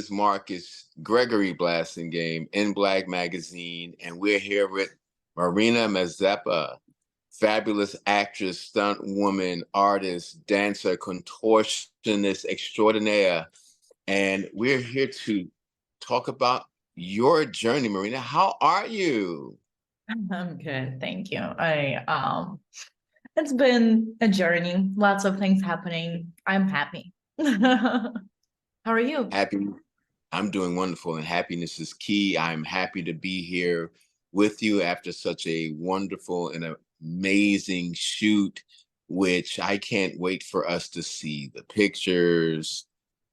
is Marcus Gregory Blassingame in Black Magazine, and we're here with Marina Mazepa, fabulous actress, stunt woman, artist, dancer, contortionist extraordinaire. And we're here to talk about your journey, Marina. How are you? I'm good, thank you. It's been a journey, lots of things happening. I'm happy. How are you? Happy. I'm doing wonderful, and happiness is key. I'm happy to be here with you after such a wonderful and amazing shoot, which I can't wait for us to see the pictures.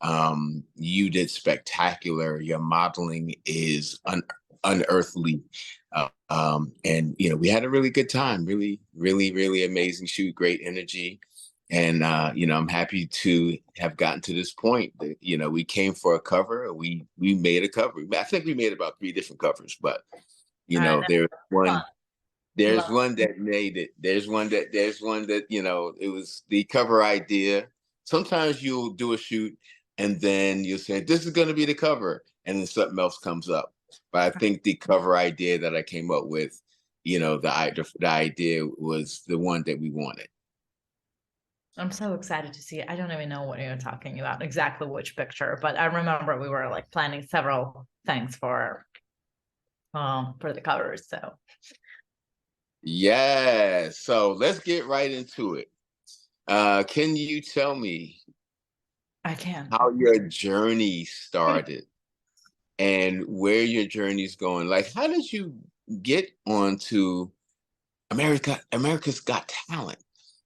You did spectacular. Your modeling is unearthly. And we had a really good time. Really, really, really amazing shoot. Great energy. And I'm happy to have gotten to this point. That, we came for a cover. We made a cover. I think we made about 3 different covers, but That's there's fun. one. There's Love. one that made it. There's one that it was the cover idea. Sometimes you'll do a shoot and then you'll say, this is going to be the cover. And then something else comes up. But I think the cover idea that I came up with, the idea was the one that we wanted. I'm so excited to see it. I don't even know what you're talking about, exactly which picture, but I remember we were like planning several things for the covers. So Yeah. So let's get right into it. Can you tell me I can. how your journey started and where your journey's going? Like, how did you get onto America's Got Talent?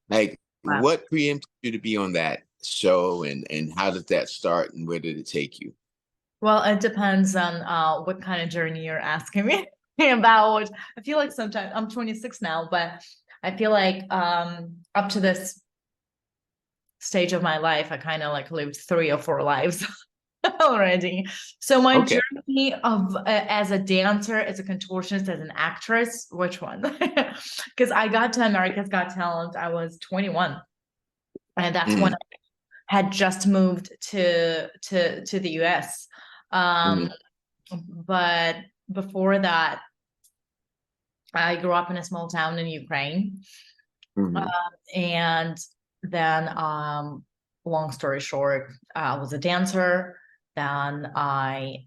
Like, Wow. what preempted you to be on that show, and how did that start, and where did it take you? Well, it depends on what kind of journey you're asking me about. I feel like sometimes I'm 26 now, but I feel like up to this stage of my life, I kind of like lived 3 or 4 lives already. So my Okay. journey of as a dancer, as a contortionist, as an actress, which one? Because I got to America's Got Talent, I was 21, and that's when Mm-hmm. I had just moved to the US. Um, but before that, I grew up in a small town in Ukraine. Mm-hmm. And then, long story short, I was a dancer. Then I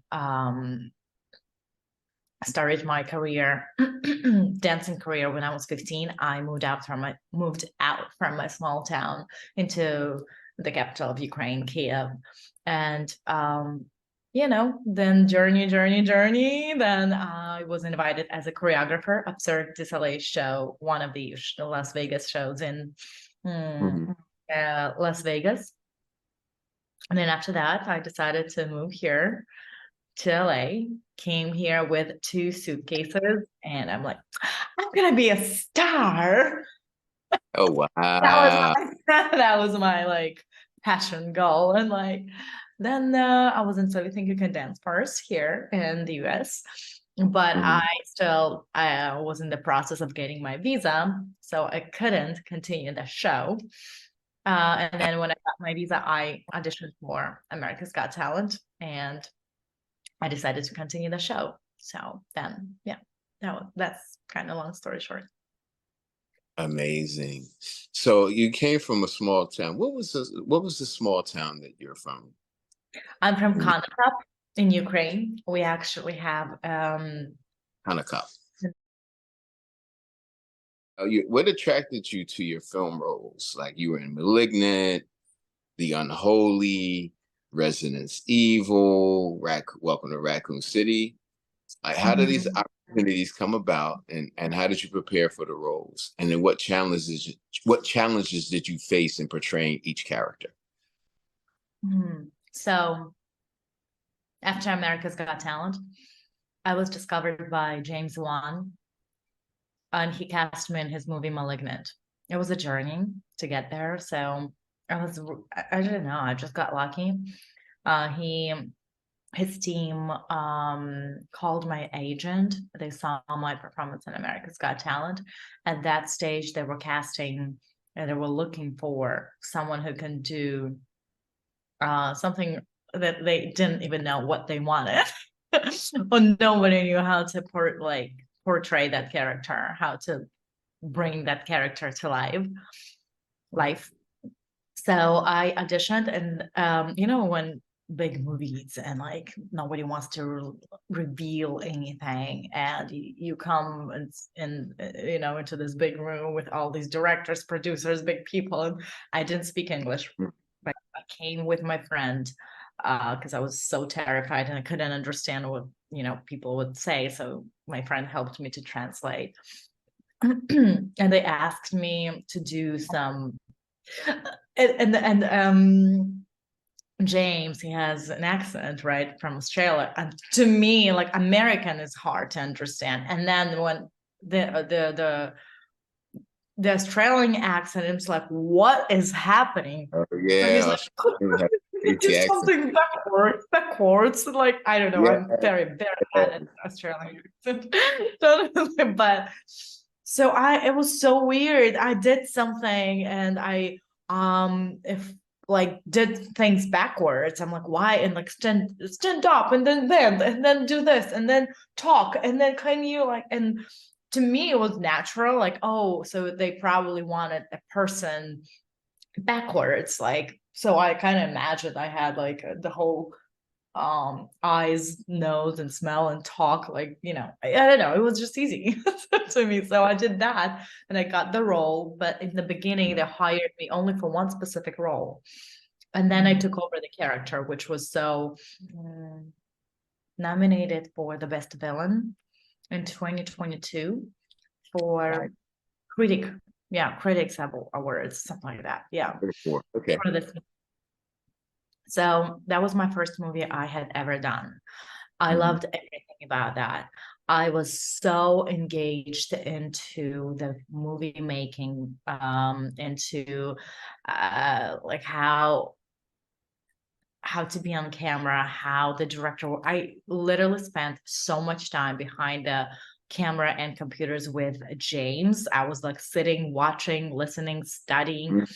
started my career, dancing career when I was 15. I moved out from my small town into the capital of Ukraine, Kiev. And then journey. Then I was invited as a choreographer, Absurd du Soleil show, one of the Las Vegas shows in Mm-hmm. Las Vegas. And then after that, I decided to move here to LA, came here with 2 suitcases, and I'm like, I'm gonna be a star. Oh, That was wow. my that was my like passion goal. And like then I was in So You Think You Can Dance first here in the US. But Mm-hmm. I was in the process of getting my visa, so I couldn't continue the show. And then when I got my visa, I auditioned for America's Got Talent, and I decided to continue the show. So then, yeah, that's kind of long story short. Amazing. So you came from a small town. What was the small town that you're from? I'm from Continental in Ukraine. We actually have Hanukkah. What attracted you to your film roles? Like, you were in Malignant, The Unholy, Residence Evil, Welcome to Raccoon City. Like, how did these Mhm. opportunities come about, and how did you prepare for the roles? And then what challenges did you face in portraying each character? So after America's Got Talent, I was discovered by James Wan, and he cast me in his movie Malignant. It was a journey to get there. So I didn't know, I just got lucky. He his team called my agent. They saw my performance in America's Got Talent. At that stage, they were casting and they were looking for someone who can do something that they didn't even know what they wanted. Or nobody knew how to portray that character, how to bring that character to life. So I auditioned, and when big movies and like nobody wants to reveal anything, and you come into this big room with all these directors, producers, big people, and I didn't speak English, but I came with my friend because I was so terrified and I couldn't understand what people would say. So my friend helped me to translate. And they asked me to do some and James, he has an accent, right, from Australia, and to me, like, American is hard to understand. And then when the Australian accent, it's like, what is happening? Oh, Like, yeah, it's like, Australians have a do crazy accent. something backwards. Like, I don't know. Yeah. I'm very, very bad at Australian accent. But so it was so weird. I did something, and I if like did things backwards. I'm like, why? And like stand up, and then bend, and then do this, and then talk, and then can you like, and to me it was natural, like, oh, so they probably wanted a person backwards, like, so I kind of imagined I had like the whole eyes, nose, and smell and talk, like, I don't know, it was just easy to me. So I did that and I got the role, but in the beginning they hired me only for one specific role, and then I took over the character, which was so nominated for the best villain in 2022 for critics awards, something like that. Yeah. Okay. For this. So that was my first movie I had ever done. I loved everything about that. I was so engaged into the movie making, into like how to be on camera, how the director. I literally spent so much time behind the camera and computers with James. I was like sitting, watching, listening, studying.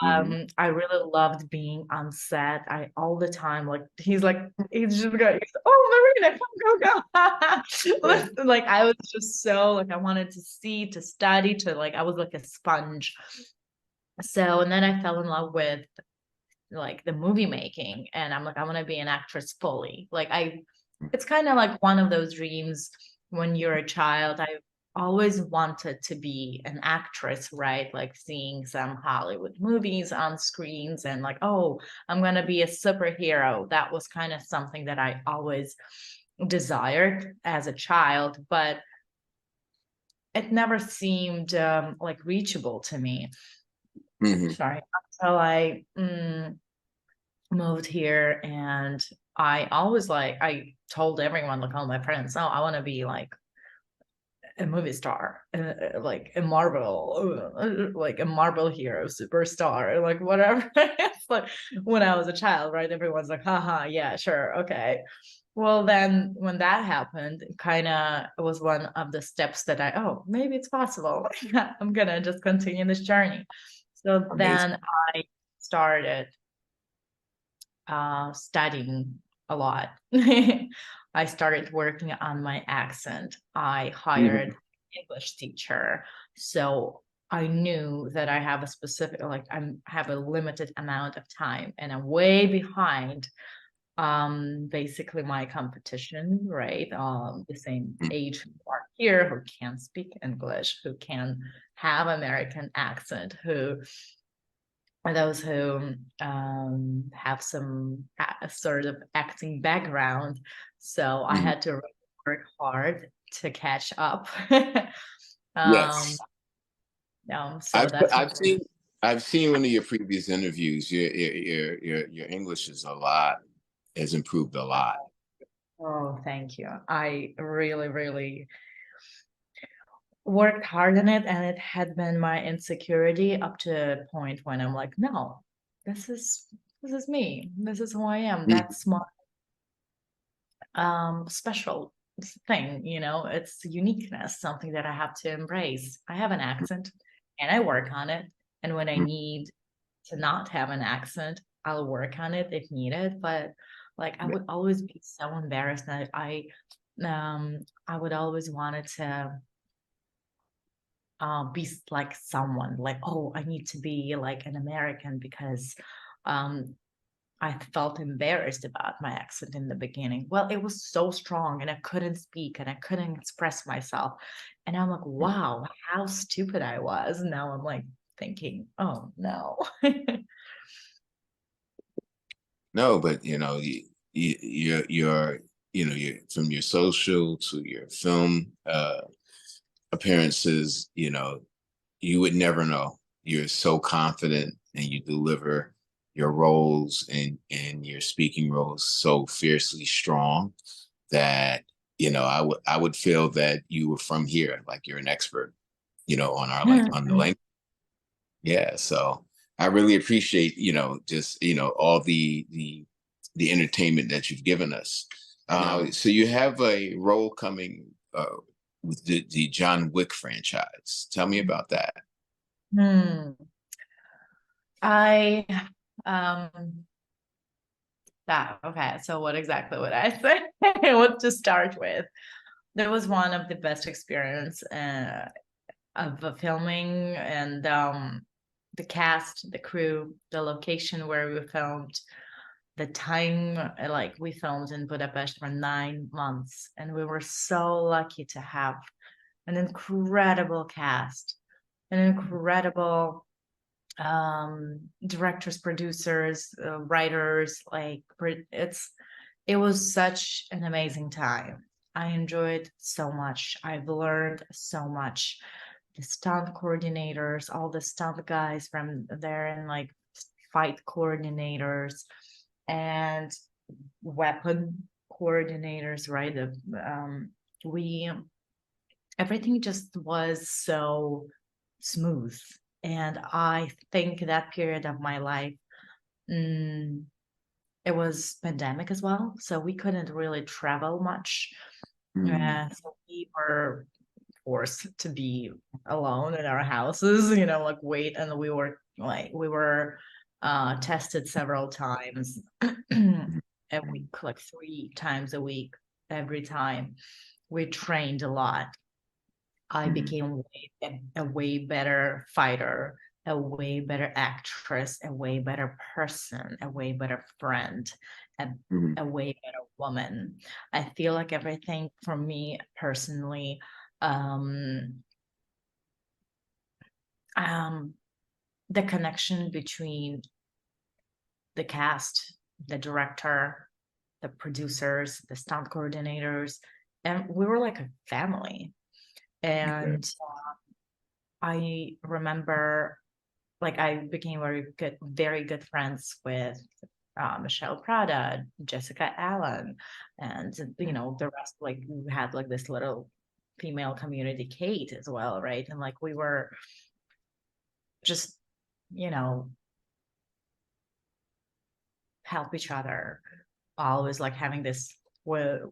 I really loved being on set. I all the time, like, he's just going, oh, Marina, come, go, go. Like, I was just so like, I wanted to see, to study, to like, I was like a sponge. So, and then I fell in love with like the movie making, and I'm like, I want to be an actress fully. Like, it's kind of like one of those dreams when you're a child. I always wanted to be an actress, right? Like seeing some Hollywood movies on screens and like, oh, I'm going to be a superhero. That was kind of something that I always desired as a child, but it never seemed like reachable to me. Sorry. Until I moved here, and I always I told everyone, like all my friends, oh, I want to be like a movie star, like a Marvel hero, superstar, like whatever. It's like when I was a child, right? Everyone's like, haha, yeah, sure, okay. Well, then when that happened, kind of was one of the steps that maybe it's possible. I'm gonna just continue this journey. So then I started studying a lot. I started working on my accent. I hired an English teacher. So I knew that I have a specific, like, I have a limited amount of time, and I'm way behind basically my competition, right? The same age who are here, who can speak English, who can have American accent, who are those who have some sort of acting background. So I had to really work hard to catch up. Yes. So that's I've seen one of your previous interviews. Your English has improved a lot. Oh, thank you. I really, really worked hard on it, and it had been my insecurity up to a point when I'm like, no, this is me. This is who I am. That's my special thing, it's uniqueness, something that I have to embrace. I have an accent and I work on it. And when I need to not have an accent, I'll work on it if needed, but like I would always be so embarrassed that I would always wanted to be like someone like, oh, I need to be like an American because um I felt embarrassed about my accent in the beginning. Well, it was so strong and I couldn't speak and I couldn't express myself. And I'm like, wow, how stupid I was. Now I'm like thinking, oh no. No, but you're from your social to your film appearances, you would never know. You're so confident and you deliver your roles and your speaking roles so fiercely strong that I would feel that you were from here, like you're an expert, on our like on the language. Yeah, so I really appreciate, just all the entertainment that you've given us. So you have a role coming with the John Wick franchise. Tell me about that. Hmm. I um that okay, so what exactly would I say? What to start with? That was one of the best experience of the filming and the cast, the crew, the location where we filmed, the time like we filmed in Budapest for 9 months, and we were so lucky to have an incredible cast, an incredible directors, producers, writers. Like it was such an amazing time. I enjoyed so much. I've learned so much. The stunt coordinators, all the stunt guys from there, and like fight coordinators and weapon coordinators, right? We everything just was so smooth. And I think that period of my life, mm, it was pandemic as well, so we couldn't really travel much. Mm, So we were forced to be alone in our houses, like wait, and we were tested several times a week, like 3 times a week, every time. We trained a lot. I mm, became a way better fighter, a way better actress, a way better person, a way better friend, a, mm, a way better woman. I feel like everything for me personally, um, um, the connection between the cast, the director, the producers, the stunt coordinators, and we were like a family. okay. And I remember like I became very good friends with Michelle Prada, Jessica Allen, and the rest. Like we had like this little female community, Kate as well, right? And like we were just you know help each other, always like having this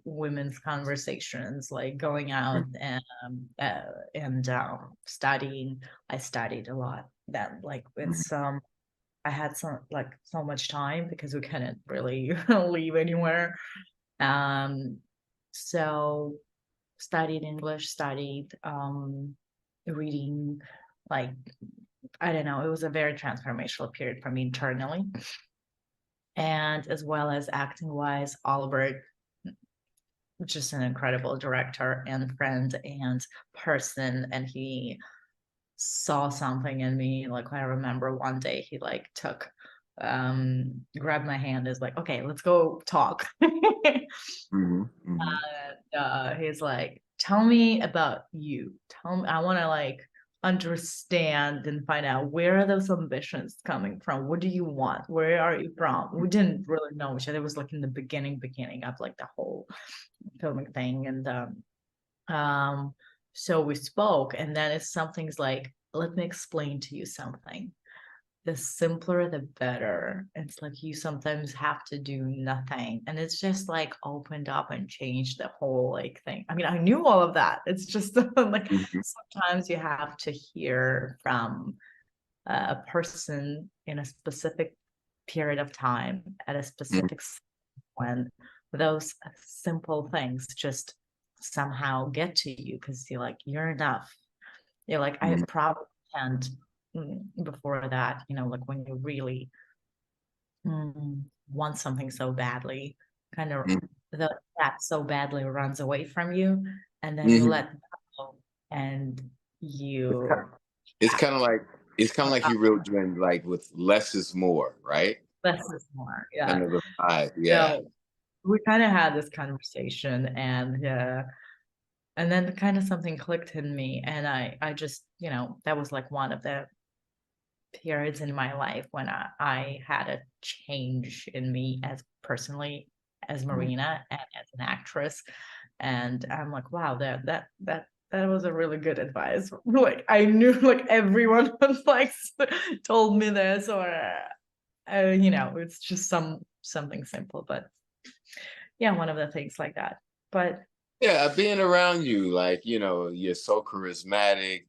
women's conversations, like going out and studying. I studied a lot. That like Mm, it's I had so much time because we couldn't really leave anywhere. Um, so studied English, studied reading, like I don't know, it was a very transformational period for me internally. And as well as acting wise, Albert, just an incredible director and friend and person. And he saw something in me. Like I remember one day he like took grabbed my hand, is like, okay, let's go talk. mhm, mhm, He's like, tell me about you. Tell me, I want to like understand and find out, where are those ambitions coming from? What do you want? Where are you from? We didn't really know each other. It was like in the beginning of like the whole filming thing. And so we spoke, and then it's something's like, let me explain to you something. The simpler the better. It's like you sometimes have to do nothing, and it's just like opened up and changed the whole like thing. I mean, I knew all of that. It's just like mhm, sometimes you have to hear from a person in a specific period of time at a specific when those simple things just somehow get to you because you're like, you're enough. You're like, I Mhm. probably can't before that, like when you really want something so badly, kind of Mhm. that so badly runs away from you, and then you Mhm. let go, and It's kind you it's kind of like you wrote Jen, like with less is more, right? less is more. Yeah. Kind of the vibe, yeah. So we kind of had this conversation, and then kind of something clicked in me, and I just, that was like one of the periods in my life when I had a change in me as personally as Mhm. Marina and as an actress. And I'm like, wow, that was a really good advice. Like I knew like everyone was like told me this, or it's just something simple, but yeah, one of the things like that. But Yeah, being around you, like, you're so charismatic,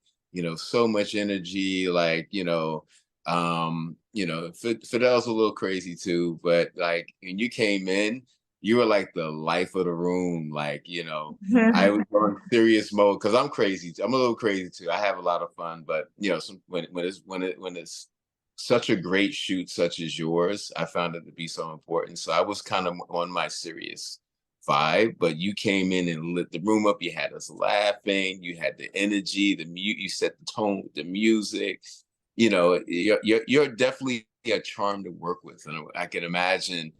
so much energy, like, Fidel's a little crazy too, but like when you came in, you were like the life of the room. Like, I was on serious mode because I'm crazy. I'm a little crazy too. I have a lot of fun, but when it's such a great shoot such as yours, I found it to be so important. So I was kind of on my serious vibe, but you came in and lit the room up. You had us laughing. You had the energy, you set the tone with the music. You're definitely a charm to work with, and I can imagine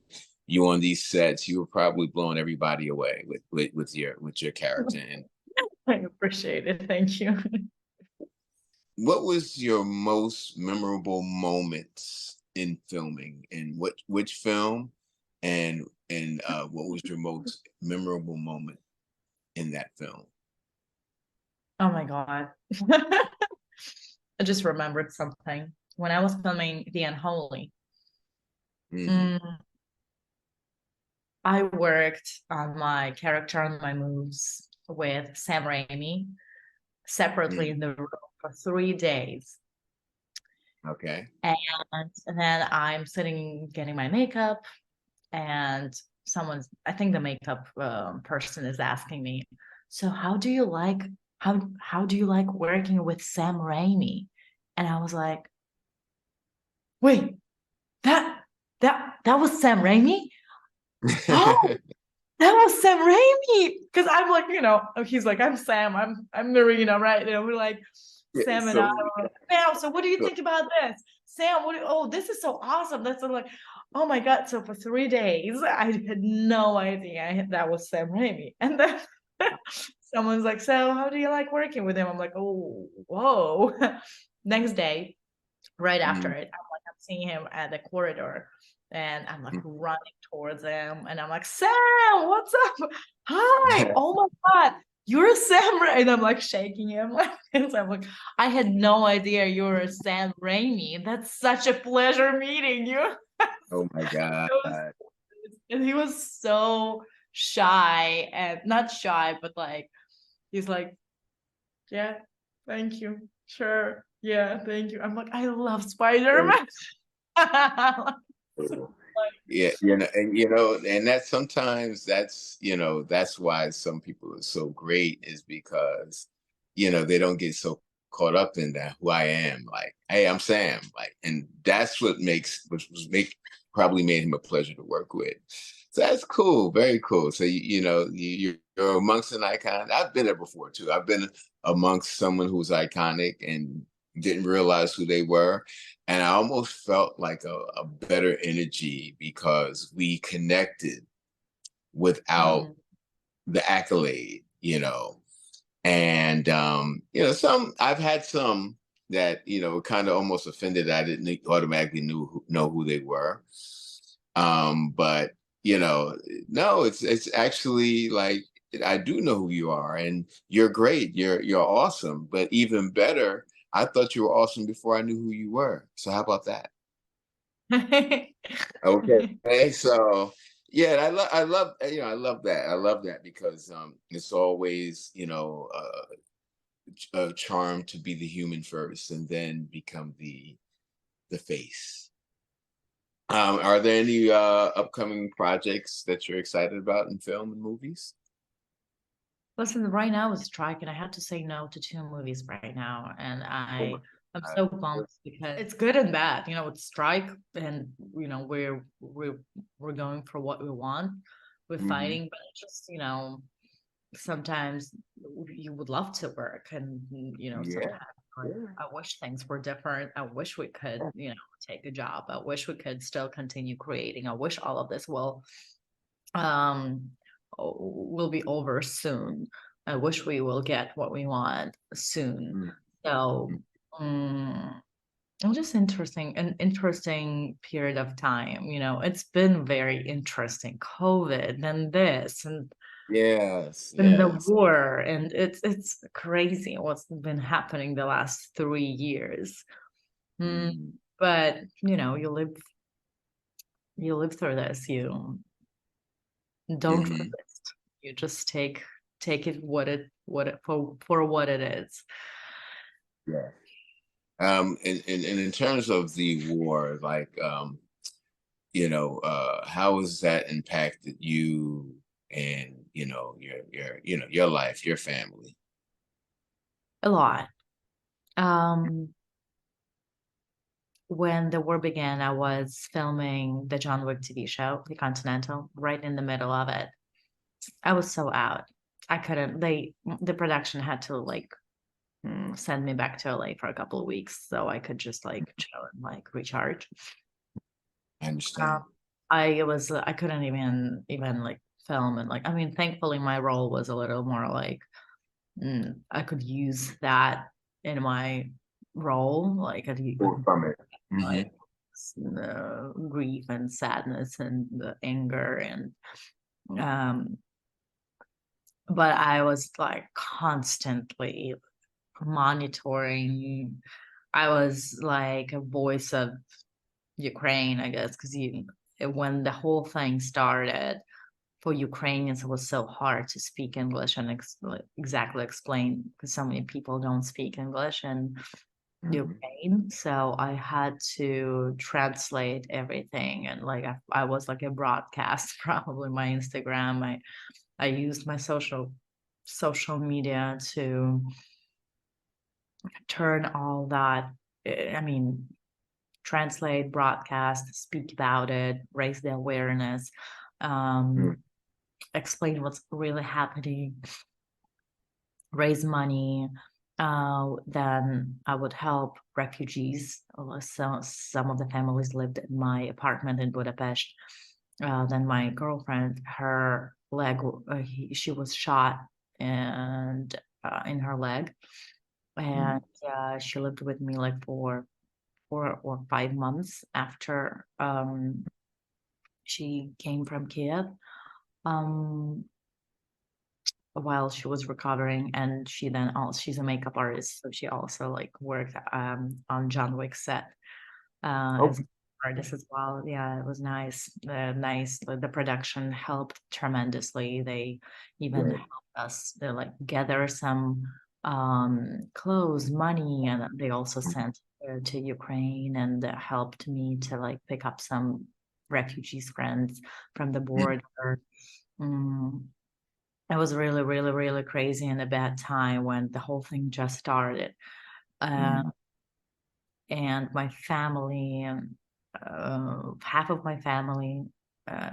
you on these sets. You were probably blowing everybody away with your character. And I appreciate it. Thank you. what was your most memorable moments in filming, and which film, and what was your most memorable moment in that film? Oh my God. I just remembered something. When I was filming The Unholy, Hmm. mm, I worked on my character, on my moves with Sam Raimi separately in Hmm. the room for 3 days. Okay. And then I'm sitting getting my makeup, and I think the makeup person is asking me, so how do you like working with Sam Raimi? And I was like, wait, that that was Sam Raimi? Oh, that was Sam Raimi. Because I'm like, he's like, I'm Sam, I'm Marina, right? And we're like, Yeah, Sam and I so, were like, Sam, so what do you so think about this? Sam, oh, this is so awesome. That's sort of like, oh my God. So for 3 days, I had no idea that was Sam Raimi. And then someone's like, so how do you like working with him? I'm like, oh, whoa. Next day, right after mm, it, I'm seeing him at the corridor, and I'm like mm. running towards him, and I'm like, Sam, what's up? Hi, oh my God, you're Sam and I'm like shaking him like this. I'm like, I had no idea you were Sam Raimi. That's such a pleasure meeting you. Oh my God. And he was so shy, and not shy, but like he's like, yeah, thank you. Sure. Yeah, thank you. I'm like, I love Spider-Man. Yeah, and that sometimes that's why some people are so great, is because they don't get so caught up in that who I am, like, hey, I'm Sam, like, and that's which was make probably made him a pleasure to work with. So that's cool, very cool. So you're amongst an icon. I've been there before too. I've been amongst someone who's iconic and didn't realize who they were, and I almost felt like a better energy because we connected without Mm. the accolade. And some I've had some that kind of almost offended that I didn't automatically know who they were. But no, it's actually like, I do know who you are, and you're great. You're awesome. But even better, I thought you were awesome before I knew who you were. So how about that? Okay. So yeah, I love that. I love that because it's always a charm to be the human first and then become the face. Are there any upcoming projects that you're excited about in film and movies? Listen, right now it's strike, and I had to say no to two movies right now, and Oh my I'm God. so bummed because it's good and bad. You know, it's strike, and we're going for what we want. We're Mhm. fighting, but it's just sometimes you would love to work, and Yeah. sometimes like, Yeah. I wish things were different. I wish we could take a job. I wish we could still continue creating. I wish all of this um will be over soon. I wish we will get what we want soon. Mhm. So it's just an interesting period of time. It's been very interesting. COVID and this Yes. and the Yes. war, and it's crazy what's been happening the last 3 years. Mm, Mhm. but you live through this. You don't Mhm. resist. You just take it what it for what it is. Yeah. And in terms of the war, like, how has that impacted you and, your life, your family? A lot. Um, when the war began, I was filming the John Wick TV show, The Continental, right in the middle of it. I was so out. I couldn't. The production had to like send me back to LA for a couple of weeks so I could just like chill and like recharge. I Um, understand. I couldn't even like film, and like, I mean, thankfully my role was a little more like I could use that in my role, like Pull from it. Hmm. like grief and sadness and the anger and um but I was like constantly monitoring. I was like a voice of Ukraine, I guess, because when the whole thing started for Ukrainians, it was so hard to speak English and like, exactly explain because so many people don't speak English in Hmm. Ukraine. So I had to translate everything, and like I was like a broadcast, probably my Instagram. I used my social media to turn all that. I mean, translate, broadcast, speak about it, raise the awareness, um, explain what's really happening, raise money. Then I would help refugees. So some of the families lived in my apartment in Budapest. Then my girlfriend, her leg, she was shot and in her leg, and she lived with me like for 4 or 5 months after she came from Kiev. Um, while she was recovering, and she's a makeup artist, so she also like worked on John Wick set as Okay. an artist as well. Yeah, it was nice. Nice. The production helped tremendously. They even Good. helped us to like gather some clothes, money, and they also sent to Ukraine and helped me to like pick up some refugees friends from the border. Mm, it was really, really, really crazy and a bad time when the whole thing just started. Uh, Mhm. and my family, half of my family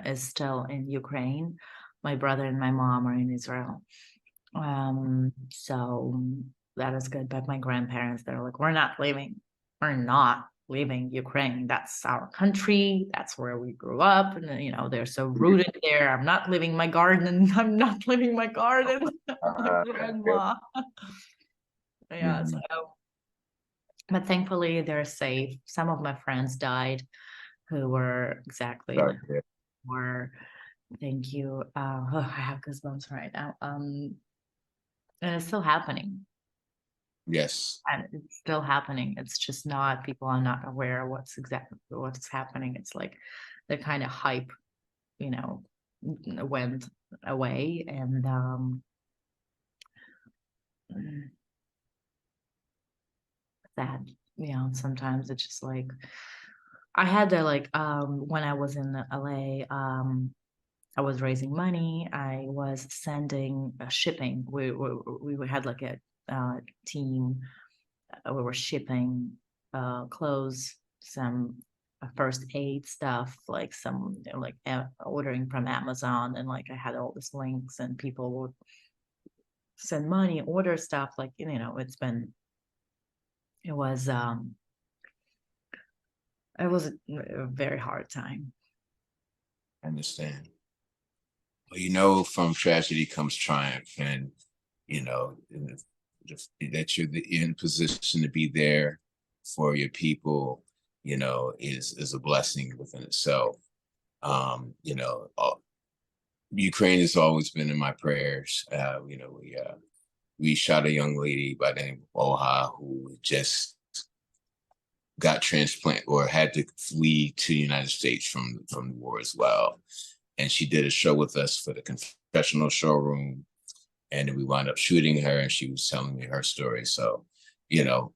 is still in Ukraine. My brother and my mom are in Israel. So that is good. But my grandparents, they're like, we're not leaving. We're not leaving Ukraine. That's our country. That's where we grew up. And, they're so rooted there. I'm not leaving my garden. I'm not leaving my garden. Like, Yeah. grandma. Yeah. Mhm. But thankfully, they're safe. Some of my friends died who were exactly Sorry. like, Yeah. were, thank you. I have goosebumps right now. And it's still happening. Yes. And it's still happening. It's just not, people are not aware what's happening. It's like the kind of hype, you know, went away, and sad. Sometimes it's just like I had to like when I was in LA, I was raising money. I was sending shipping. We had like a team. We were shipping clothes, some first aid stuff, like some like ordering from Amazon, and like I had all these links, and people would send money, order stuff. Like it was it was a very hard time. I understand. Well, from tragedy comes triumph, and you know that you're in position to be there for your people. Is a blessing within itself. Um, you know, uh, Ukraine has always been in my prayers. We shot a young lady by the name of Oha who just got transplant or had to flee to the United States from the war as well. And she did a show with us for the confessional showroom, and then we wound up shooting her, and she was telling me her story. So, you know,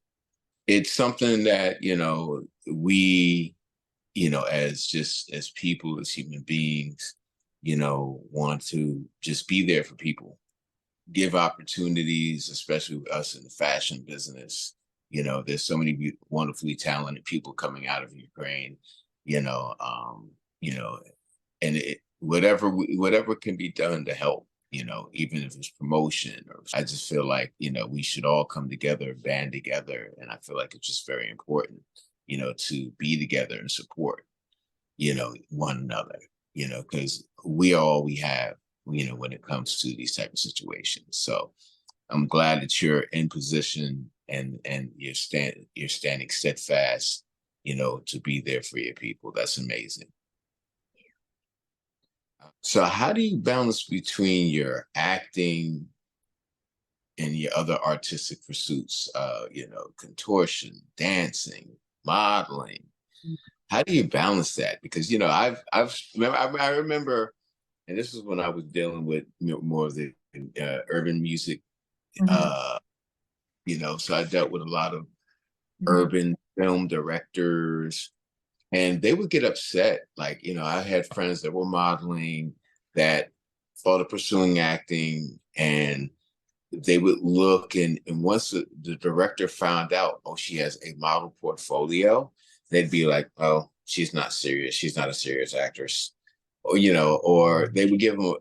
it's something that we, as people, as human beings, want to just be there for people, give opportunities, especially with us in the fashion business. There's so many wonderfully talented people coming out of Ukraine. You know, you know, and whatever can be done to help. Even if it's promotion, or I just feel like we should all come together, band together, and I feel like it's just very important, to be together and support, one another, because we are all we have, when it comes to these type of situations. So I'm glad that you're in position and you're standing steadfast, to be there for your people. That's amazing. So how do you balance between your acting and your other artistic pursuits? Contortion, dancing, modeling. How do you balance that? Because I remember, and this was when I was dealing with more of the urban music. Mhm. Uh, so I dealt with a lot of Mhm. urban film directors, and they would get upset. Like, I had friends that were modeling that thought of pursuing acting, and they would look, and once the director found out, oh, she has a model portfolio, they'd be like, oh, she's not serious. She's not a serious actress. Or they would give them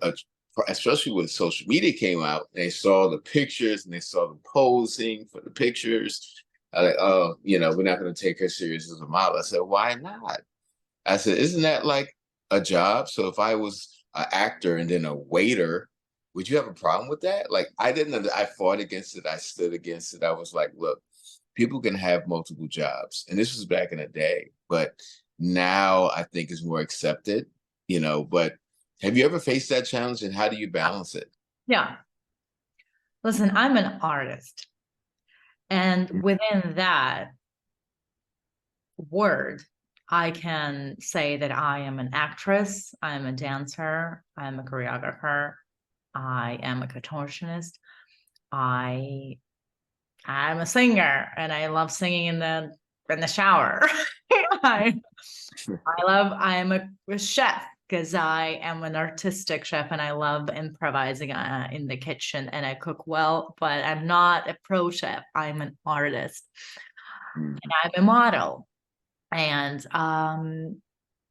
especially when social media came out, they saw the pictures and they saw the posing for the pictures. I like, oh, we're not going to take her serious as a model. I said, why not? I said, isn't that like a job? So if I was an actor and then a waiter, would you have a problem with that? Like, I didn't, I fought against it. I stood against it. I was like, look, people can have multiple jobs. And this was back in the day, but now I think is more accepted, but have you ever faced that challenge, and how do you balance it? Yeah. Listen, I'm an artist. And within that word, I can say that I am an actress, I am a dancer, I am a choreographer, I am a contortionist, I I'm a singer, and I love singing in the shower. I I am a chef because I am an artistic chef, and I love improvising in the kitchen, and I cook well, but I'm not a pro chef. I'm an artist, Mhm. and I'm a model. And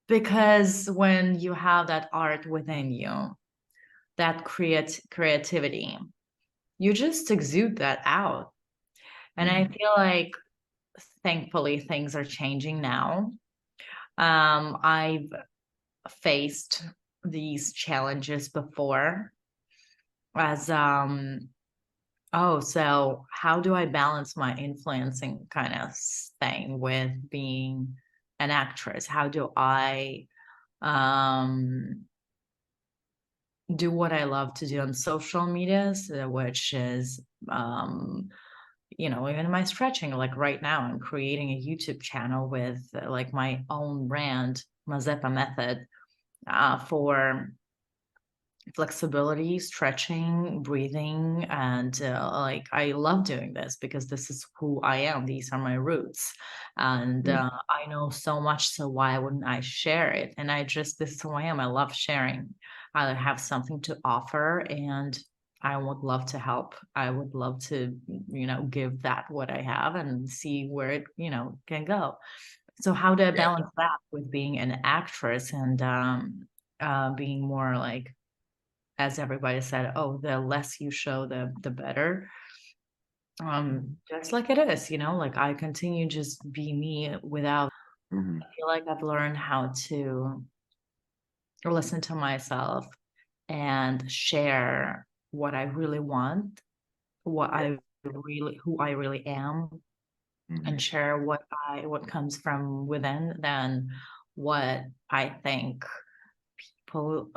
because when you have that art within you, that creativity, you just exude that out. And I Mhm. feel like thankfully things are changing now. I've faced these challenges before as oh, so how do I balance my influencing kind of thing with being an actress? How do I um do what I love to do on social media, so, which is um even my stretching. Like right now I'm creating a YouTube channel with like my own brand, Mazepa method, for flexibility, stretching, breathing, and like I love doing this because this is who I am. These are my roots, and Mm. I know so much. So why wouldn't I share it? And this is who I am. I love sharing. I have something to offer, and I would love to help. I would love to, give that what I have and see where it, can go. So how do I Yeah. balance that with being an actress and being more like, as everybody said, oh, the less you show, the better. Just like it is, like I continue just be me without. Mhm. I feel like I've learned how to listen to myself and share what I really want, what Yeah. I really, who I really am, and Mhm. share what comes from within than what I think people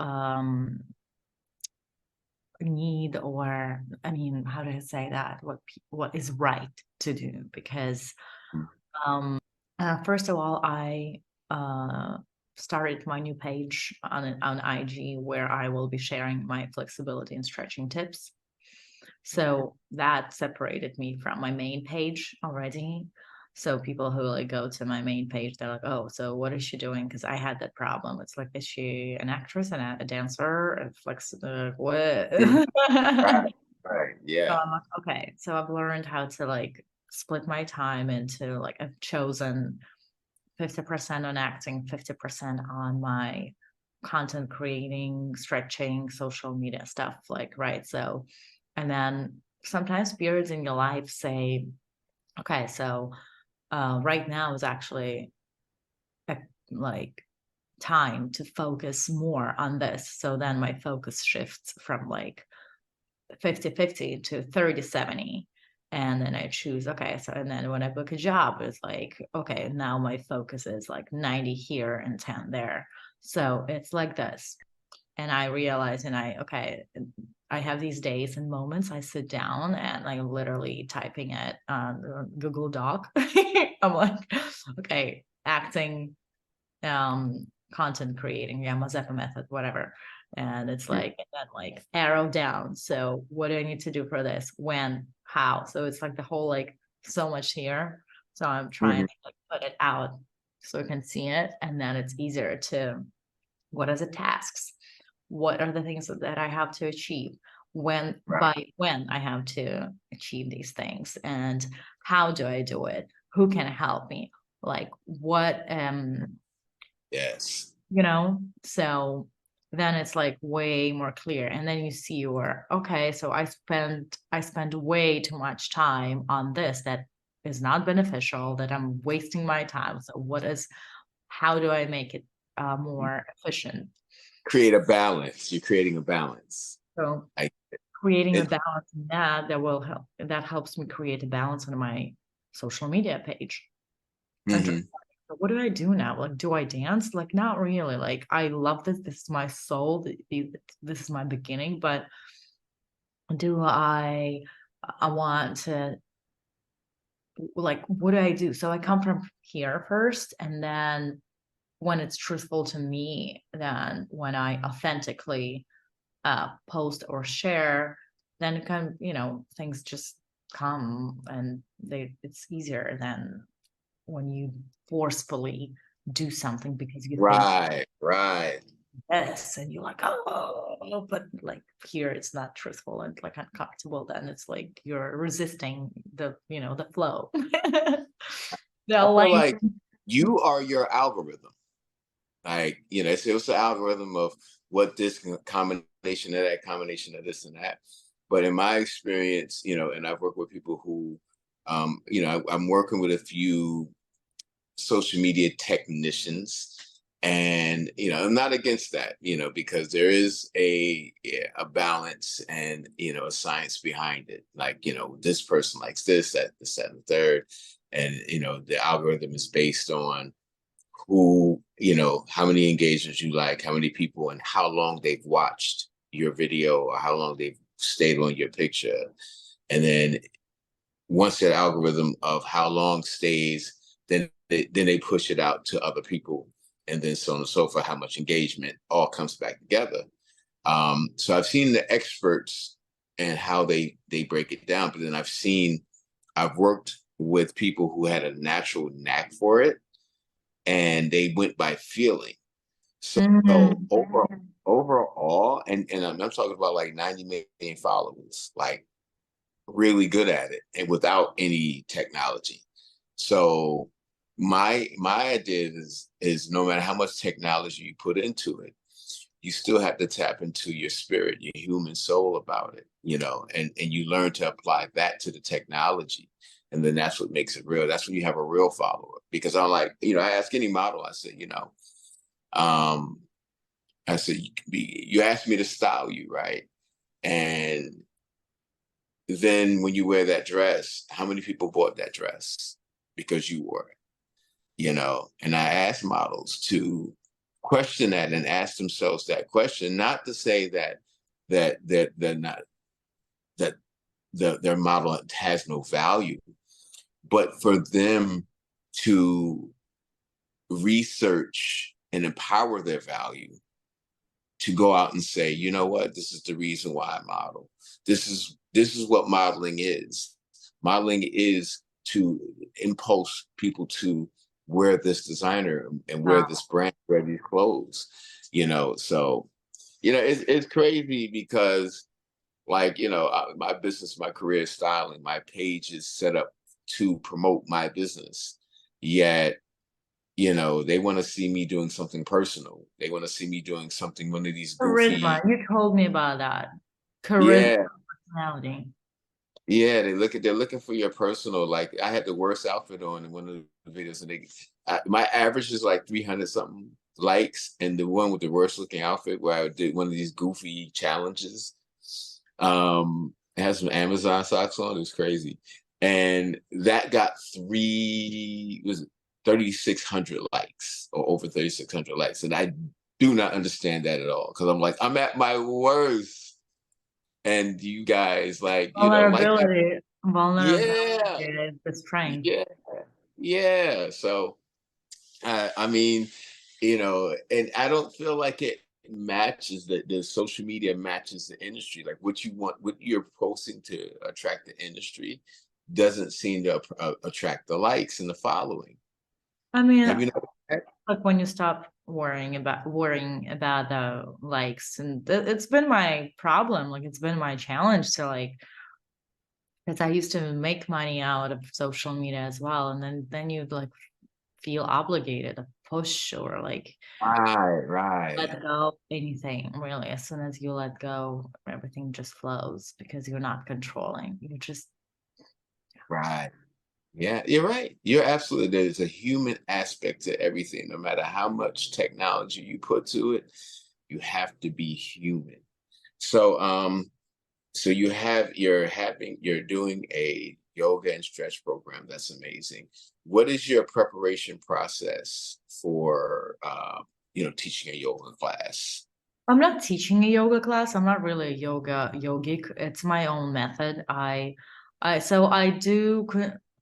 need, or I mean, how do I say that? What is right to do? Because Mm. first of all, I uh, started my new page on IG where I will be sharing my flexibility and stretching tips. So that separated me from my main page already. So people who like go to my main page, they're like, "Oh, so what is she doing?" Because I had that problem. It's like, is she an actress and a dancer? And what? Mhm. Right. Right. So Yeah. I'm like, okay. So I've learned how to like split my time into like I've chosen 50% on acting, 50% on my content creating, stretching, social media stuff. Like, right. So, and then sometimes periods in your life say, okay, so right now is actually a, like time to focus more on this. So then my focus shifts from like 50-50 to 30-70. And then I choose, okay, so and then when I book a job, it's like, okay, now my focus is like 90 here and 10 there. So it's like this. And I realize, okay, I have these days and moments I sit down and I'm literally typing it on Google Doc. I'm like, okay, acting, content creating, yeah, Mazepa method, whatever. And it's Mm. like, and then like arrow down. So what do I need to do for this? When? How? So it's like the whole like so much here. So I'm trying Mhm. to like put it out so I can see it. And then it's easier to, what are the tasks? What are the things that I have to achieve? Right. When I have to achieve these things, and how do I do it? Who can help me? Like what Yes. so then it's like way more clear, and then you see your, okay, so I spend way too much time on this that is not beneficial, that I'm wasting my time. So how do I make it more efficient? Create a balance. You're creating a balance. So Like creating a it. balance in that will help, that helps me create a balance on my social media page. And just, Mhm. what do I do now? Like, do I dance? Like, not really. Like, I love this. This is my soul. This is my beginning. But do I want to, like, what do I do? So I come from here first, and then when it's truthful to me, then when I authentically post or share, then it can, things just come, and it's easier than when you forcefully do something because you think Right. Right. yes, and you're like, oh, but like here it's not truthful and like uncomfortable, then it's like you're resisting the flow. The I feel line. like you are your algorithm. Like, it's the algorithm of what this combination of that, combination of this and that. But in my experience, and I've worked with people who, I'm working with a few social media technicians, and I'm not against that, because there is a balance and a science behind it. Like, this person likes this, that, this, that, and the third, and the algorithm is based on who, how many engagements you like, how many people, and how long they've watched your video or how long they've stayed on your picture. And then once that algorithm of how long stays, then they push it out to other people, and then so on and so forth, how much engagement all comes back together. So I've seen the experts and how they break it down, but then I've worked with people who had a natural knack for it, and they went by feeling. So Mhm. overall, and I'm talking about like 90 million followers, like really good at it and without any technology. So my idea is no matter how much technology you put into it, you still have to tap into your spirit, your human soul about it, and you learn to apply that to the technology. And then that's what makes it real. That's when you have a real follower. Because I'm like, I ask any model, I say, um, I said, you asked me to style you, right? And then when you wear that dress, how many people bought that dress because you wore it? And I ask models to question that and ask themselves that question, not to say that they're not that their model has no value, but for them to research and empower their value, to go out and say, you know what, this is the reason why I model. This is what modeling is. Modeling is to impulse people to wear this designer and wear this brand, wear these clothes. So it's crazy because, like, my business, my career is styling. My page is set up to promote my business. Yet they want to see me doing something personal. They want to see me doing something, one of these Charisma. goofy. You told me about that. Charisma, Yeah, personality. yeah. They're looking for your personal. Like, I had the worst outfit on in one of the videos, and my average is like 300 something likes, and the one with the worst looking outfit where I did one of these goofy challenges. It has some Amazon socks on. It was crazy, and that got 3,600 likes, or over 3,600 likes, and I do not understand that at all, because I'm like, I'm at my worst, and you guys, like, like that. Vulnerability. Yeah, Vulnerability is the strength. yeah, yeah. So I mean, and I don't feel like it matches the social media matches the industry. Like, what you want, what you're posting to attract the industry doesn't seem to attract the likes and the following. I mean, Have you noticed that? like when you stop worrying about the likes, and it's been my problem. Like it's been my challenge to like, because I used to make money out of social media as well, and then you like feel obligated to push or like Right, right, let go of anything really. As soon as you let go, everything just flows because you're not controlling. You just right. Yeah, you're right. You're absolutely, there's a human aspect to everything. No matter how much technology you put to it, you have to be human. So, so you're doing a yoga and stretch program. That's amazing. What is your preparation process for, teaching a yoga class? I'm not teaching a yoga class. I'm not really a yogic. It's my own method. I do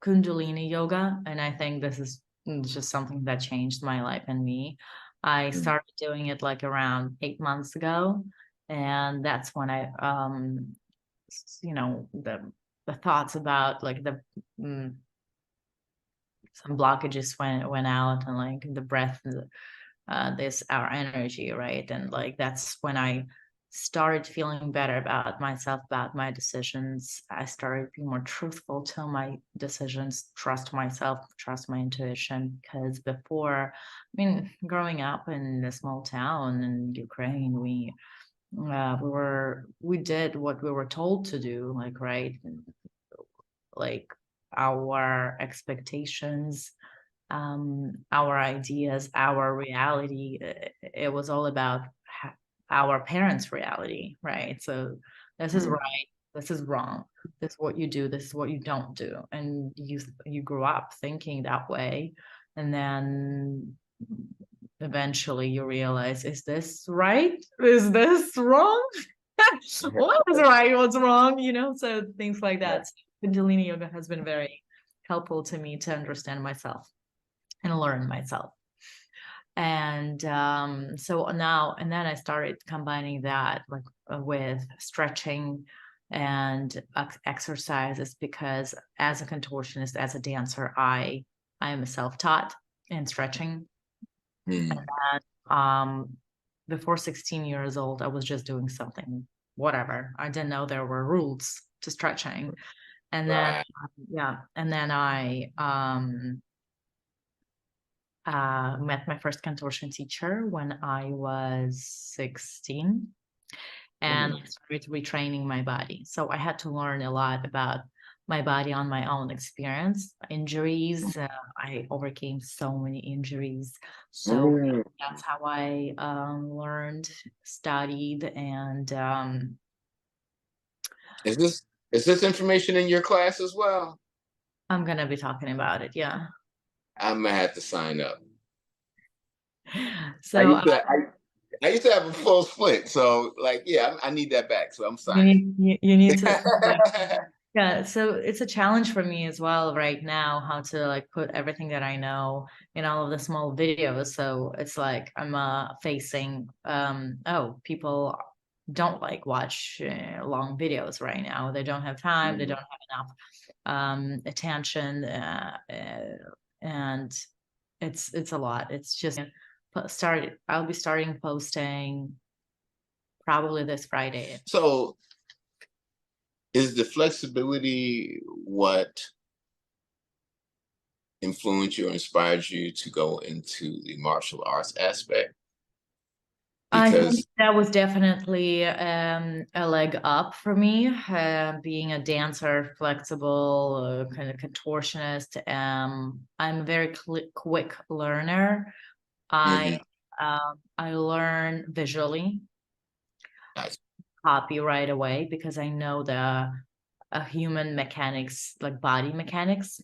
Kundalini yoga, and I think this is just something that changed my life and me. I Mm. started doing it like around 8 months ago, and that's when the thoughts about like mm, some blockages went out, and like the breath, this our energy, right? And like that's when I started feeling better about myself, about my decisions. I started being more truthful to my decisions, trust myself, trust my intuition. Because before, I mean, growing up in a small town in Ukraine, we did what we were told to do, like, right, like our expectations, our ideas, our reality. It was all about our parents' reality, right? So this is Mm. right, this is wrong, this is what you do, this is what you don't do, and you grew up thinking that way, and then eventually you realize, is this right? Is this wrong? What is right? What's wrong? So things like that. So Kundalini yoga has been very helpful to me to understand myself and learn myself. And so now, and then I started combining that like with stretching and exercises, because as a contortionist, as a dancer, I am self-taught in stretching. Mm. um before 16 years old, I was just doing something, whatever. I didn't know there were rules to stretching. And then Right. yeah, and then I met my first contortion teacher when I was 16, and Mm. I started retraining my body. So I had to learn a lot about my body on my own experience, injuries. I overcame so many injuries. So Mm. that's how I learned, studied, and Is this information in your class as well? I'm gonna be talking about it. Yeah. I'm gonna have to sign up. I So used to I used to have a full split, so like yeah, I need that back. So I'm you signing. need you need to. Yeah, so it's a challenge for me as well right now, how to like put everything that I know in all of the small videos. So it's like I'm facing oh, people don't like watch long videos right now. They don't have time, they Mm. don't have enough attention, and it's a lot. It's just I'll be starting posting probably this Friday. So is the flexibility what influenced you or inspired you to go into the martial arts aspect? I think Because that was definitely a leg up for me, being a dancer, flexible, kind of contortionist. I'm a very quick learner. I Mhm. I learn visually, Nice. copy right away, because I know the human mechanics, like body mechanics.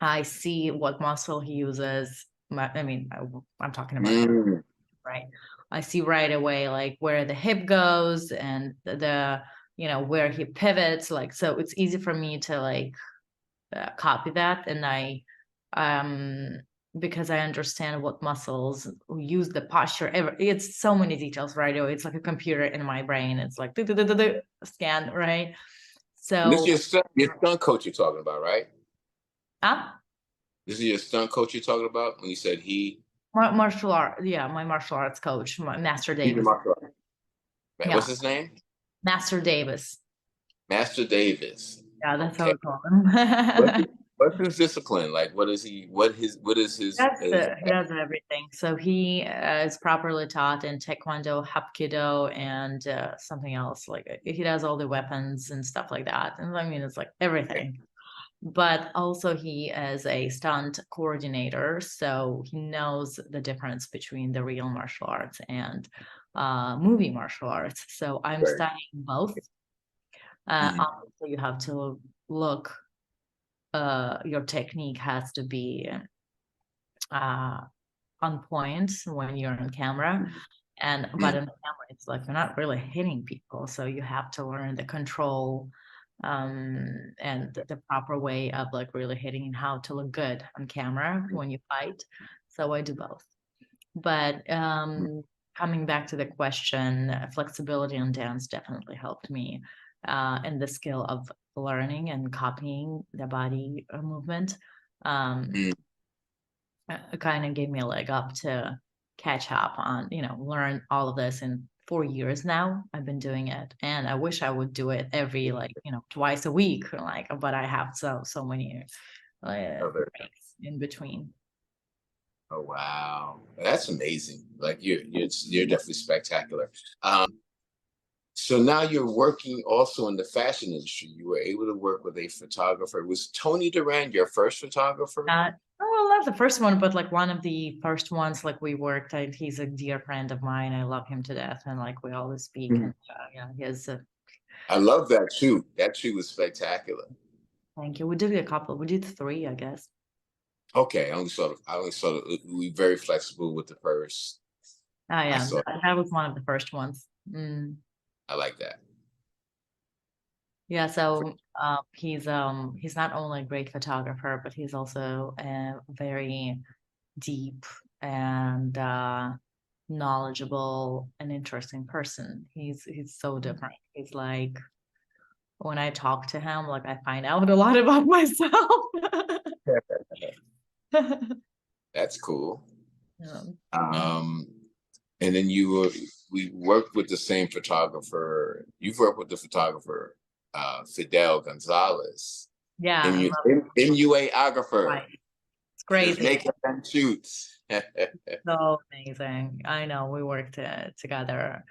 I see what muscle he uses. I mean, I'm talking about Mm. right? I see right away like where the hip goes and where he pivots. Like, so it's easy for me to like copy that, and um because I understand what muscles use the posture. It's so many details right away. It's like a computer in my brain. It's like scan, right? And this So is your stunt coach you're talking about, right? ah, This is your stunt coach you're talking about when you said martial art, yeah, my martial arts coach, Master he's a Davis. martial artist. What's Yeah, his name? Master Davis. Master Davis. Yeah, that's how Okay. we call What's him. his, what's his discipline? Like what is he what is his He does everything. So he is properly taught in Taekwondo, Hapkido, and something else. Like he does all the weapons and stuff like that. And I mean, it's like everything. But also he is a stunt coordinator, so he knows the difference between the real martial arts and movie martial arts. So I'm right. studying both. Mhm. Obviously, you have to look. Your technique has to be uh, on point when you're on camera, and but Mhm. on camera it's like you're not really hitting people, so you have to learn the control and the proper way of like really hitting, and how to look good on camera when you fight. So I do both. But coming back to the question, flexibility on dance definitely helped me, and the skill of learning and copying the body movement. um, Mhm. kind of gave me a leg up to catch up on, learn all of this in 4 years now. I've been doing it, and I wish I would do it every like, twice a week, like, but I have so many Other. breaks in between. Oh wow, that's amazing! Like you're definitely spectacular. So now you're working also in the fashion industry. You were able to work with a photographer. Was Tony Duran your first photographer? Oh, not the first one, but like one of the first ones. Like we worked. He's a dear friend of mine. I love him to death, and like we always speak. Mhm. And yeah, he has. I love that shoot. That shoot was spectacular. Thank you. We did a couple. We did three, I guess. Okay, I only saw we very flexible with the first. Oh I yeah, saw. that was one of the first ones. Mm. I like that. Yeah, so he's not only a great photographer, but he's also very deep. and knowledgeable and interesting person. He's so different. He's like, when I talk to him, like I find out a lot about myself. That's cool. Yeah. And then we worked with the same photographer. You've worked with the photographer, Fidel Gonzalez, Yeah, I love MUAographer, it. It's crazy. makeup and shoots. So amazing. I know we worked together.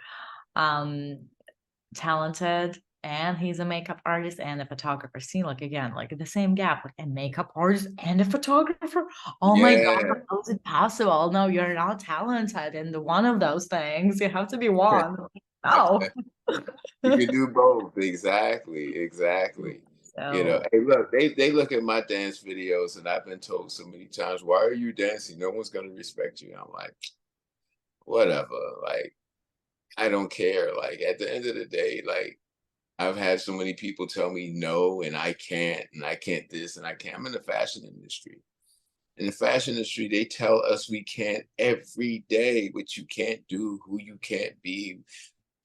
Talented, and he's a makeup artist and a photographer. See, like again, like the same gap, like a makeup artist and a photographer. Oh my God, Yeah, how is it possible? No, you're not talented in the one of those things. You have to be one. No. you can do both. Exactly. So Hey, look, they look at my dance videos, and I've been told so many times, "Why are you dancing? No one's gonna respect you." I'm like, whatever. Like, I don't care. Like, at the end of the day, like, I've had so many people tell me no, and I can't this, and I can't. I'm in the fashion industry. In the fashion industry, they tell us we can't every day, what you can't do, who you can't be,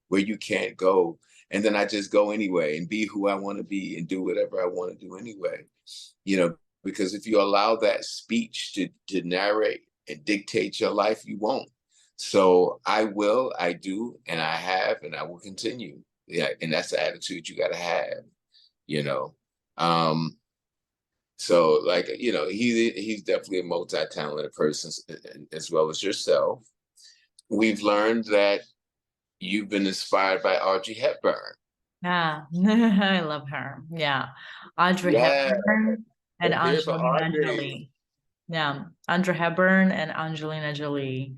where you can't go. And then I just go anyway and be who I want to be and do whatever I want to do anyway. Because if you allow that speech to narrate and dictate your life, you won't. So I do, and I have, and I will continue. Yeah, and that's the attitude you got to have, you know. Um, so like, he's definitely a multi-talented person as well as yourself. We've learned that you've been inspired by Audrey Hepburn. yeah, I love her. Yeah, Audrey Yeah, Hepburn and let's hear it for Angelina Audrey. Jolie. Yeah, Audrey Hepburn and Angelina Jolie.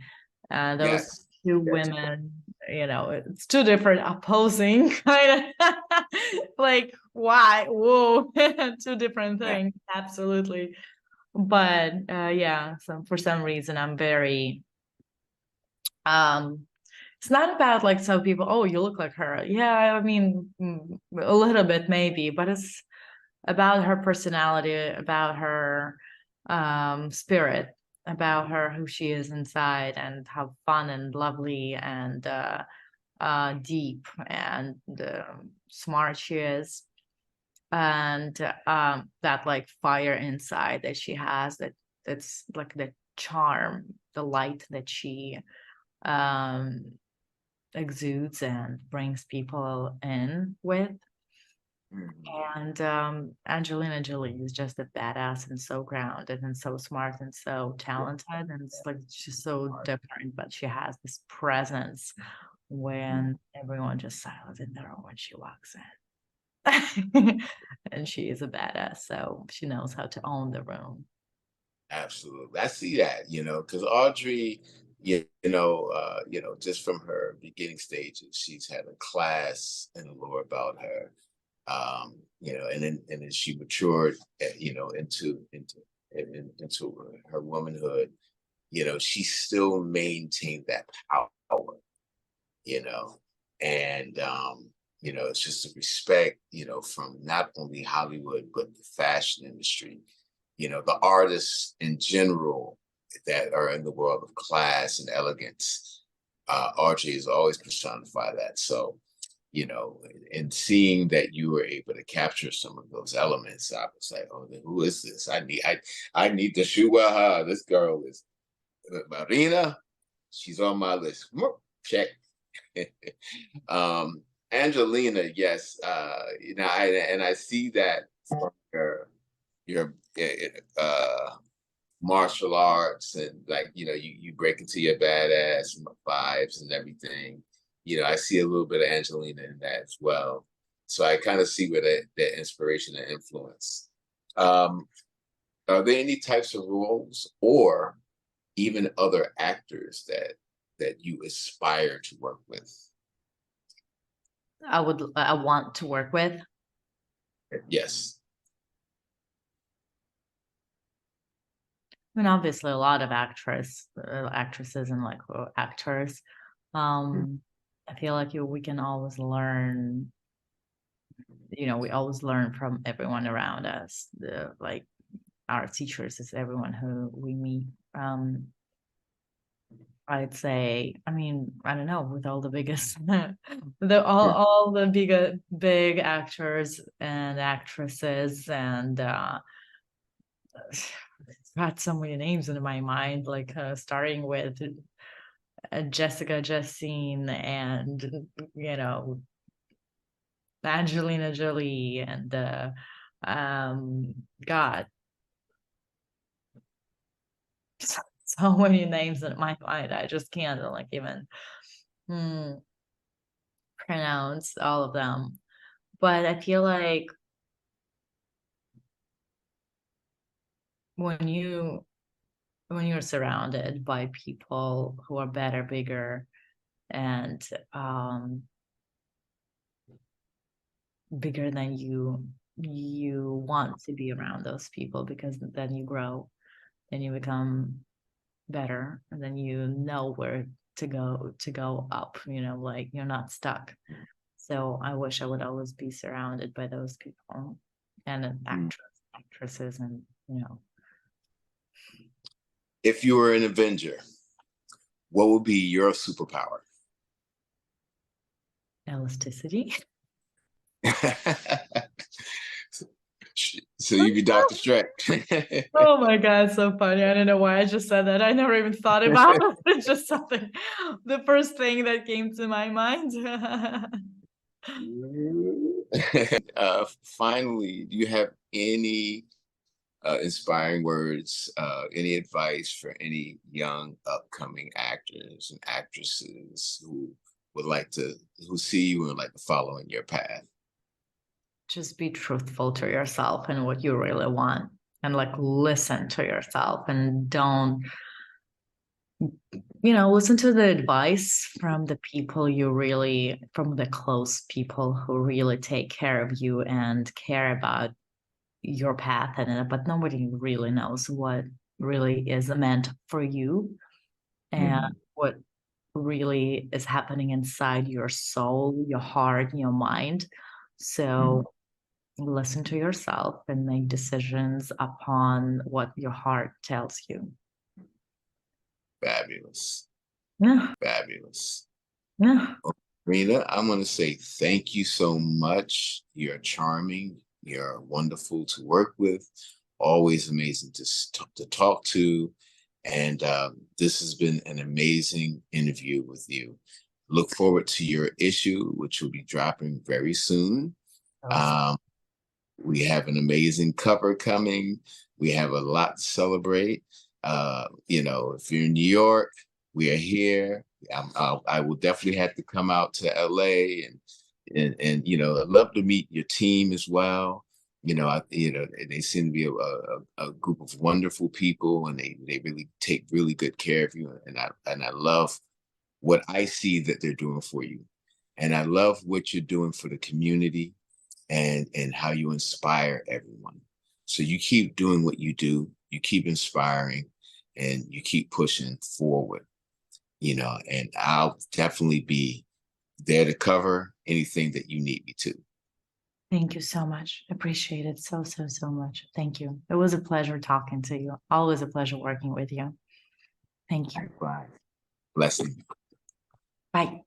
Those Yes, two yes, women, it's two different opposing kind of like why? Whoa, two different yeah, things, absolutely. But yeah, so for some reason I'm very um it's not about like some people, oh, you look like her. Yeah, I mean, a little bit maybe, but it's about her personality, about her spirit, about her who she is inside, and how fun and lovely and deep and smart she is, and that like fire inside that she has, that's like the charm, the light that she um exudes and brings people in with. mhm, And Angelina Jolie is just a badass and so grounded and so smart and so yeah, talented. And it's like she's so different, but she has this presence when everyone just silent in the room when she walks in. And she is a badass, so she knows how to own the room. absolutely. I see that, because Audrey, just from her beginning stages, she's had a class and a lore about her. And then she matured, into her womanhood. She still maintained that power, you know, and it's just a respect, from not only Hollywood but the fashion industry, the artists in general that are in the world of class and elegance. Audrey has always personified that. So, and seeing that you were able to capture some of those elements, I was like, oh, then who is this? I need to shoot with her. This girl is Marina. She's on my list. Check. um, Angelina, yes, I see that from your martial arts, and like, you break into your badass vibes and everything. I see a little bit of Angelina in that as well. So I kind of see where that inspiration and influence. Um, are there any types of roles or even other actors that you aspire to work with? I want to work with. Yes. I mean, obviously, a lot of actresses, and like actors. Um, I feel like we can always learn. We always learn from everyone around us. Like our teachers is everyone who we meet. Um, I'd say, I mean, I don't know, with all the biggest, all the big actors and actresses, and got so many names in my mind, like starting with Jessica Justine, and you know, Angelina Jolie, and God, so many names in my mind. I just can't like even hmm, pronounce all of them. But I feel like when you when you're surrounded by people who are better, bigger, and bigger than you, you want to be around those people, because then you grow, then you become better, and then you know where to go up, like you're not stuck. So I wish I would always be surrounded by those people, and actresses, and If you were an Avenger, what would be your superpower? elasticity. So you'd be Dr. Stretch. Oh my God, so funny. I don't know why I just said that. I never even thought about it. It's just something, the first thing that came to my mind. Finally, do you have any inspiring words, any advice for any young upcoming actors and actresses who would like to, who see you and would like to follow in your path? Just be truthful to yourself and what you really want, and like listen to yourself, and don't, listen to the advice from the people from the close people who really take care of you and care about your path, but nobody really knows what really is meant for you, and what really is happening inside your soul, your heart, your mind. So listen to yourself and make decisions upon what your heart tells you. Fabulous. Yeah. Fabulous. Yeah. Marina, I'm going to say thank you so much. You're charming. You're wonderful to work with. Always amazing to talk to. And this has been an amazing interview with you. Look forward to your issue, which will be dropping very soon. Awesome. We have an amazing cover coming. We have a lot to celebrate. If you're in New York, we are here. I will definitely have to come out to LA, and I'd love to meet your team as well. They seem to be a group of wonderful people, and they really take really good care of you. And I love what I see that they're doing for you, and I love what you're doing for the community, and how you inspire everyone. So you keep doing what you do, you keep inspiring, and you keep pushing forward, and I'll definitely be there to cover anything that you need me to. Thank you so much. Appreciate it so, so, so much. Thank you. It was a pleasure talking to you. Always a pleasure working with you. Thank you. Bye. Blessing. Bye.